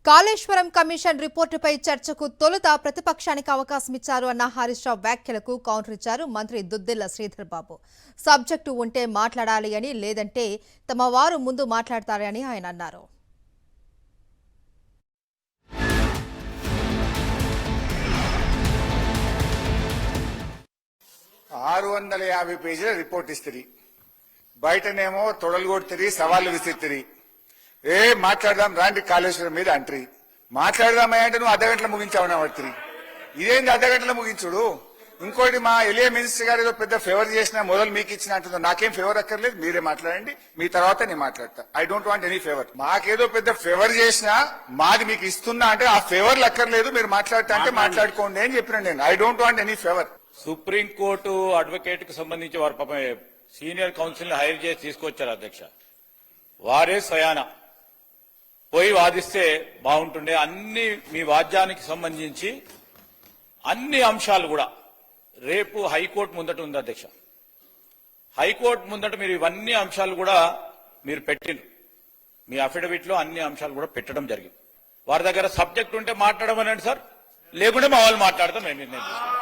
Kaleshwaram commission రిపోర్టుపై చర్చకు తొలుత ప్రతిపక్షానికి అవకాశం ఇచ్చారు అన్న హరీష్ రావు వ్యాఖ్యలకు కౌంటర్ ఇచ్చారు మంత్రి దుద్దిళ్ల శ్రీధర్ బాబు. సబ్జెక్టు ఉంటే మాట్లాడాలి అని, లేదంటే తమ వారు ముందు మాట్లాడతారని ఆయన అన్నారు. 650 పేజీల రిపోర్ట్ ఇస్తుంది. బయటనేమో తొడలు కొడుతుంది, సవాళ్లు విసిరిస్తుంది. మాట్లాడదాం రాండి కాళేశ్వరం మీద అంటరి. మాట్లాడదామా అంటే నువ్వు అర్ధగంటలో ముగించావని పడుతుంది. ఇదేంటి అర్ధగంటలో ముగించుడు? ఇంకోటి మా ఎలియా మినిస్టర్ గారు ఏదో పెద్ద ఫేవర్ చేసినా మొదలు మీకు ఇచ్చిన అంటుందో. నాకేం ఫేవర్ అక్కర్లేదు, మీరే మాట్లాడండి, మీ తర్వాత నేను మాట్లాడతా. I don't want any favour. మాకేదో పెద్ద ఫేవర్ చేసినా మాది మీకు ఇస్తున్నా అంటే ఆ ఫేవర్లు అక్కర్లేదు, మీరు మాట్లాడతా అంటే మాట్లాడుకోండి అని చెప్పిన నేను. I don't want any favour. Supreme court advocate కు సంబంధించి వారు పాపం సీనియర్ కౌన్సిల్ హైర్ చేసి తీసుకొచ్చారు అధ్యక్ష. వారే స్వయాన పోయి వాదిస్తే బాగుంటుండే. అన్ని మీ వాద్యానికి సంబంధించి అన్ని అంశాలు కూడా రేపు హైకోర్టు ముందట ఉంది అధ్యక్ష. హైకోర్టు ముందట మీరు ఇవన్నీ అంశాలు కూడా మీరు పెట్టిండ్రు. మీ అఫిడవిట్ లో అన్ని అంశాలు కూడా పెట్టడం జరిగింది. వారి దగ్గర సబ్జెక్ట్ ఉంటే మాట్లాడమనండి సార్, లేకుంటే మా వాళ్ళు మాట్లాడతాం. నేను నిర్ణయం తీసుకుంటాను.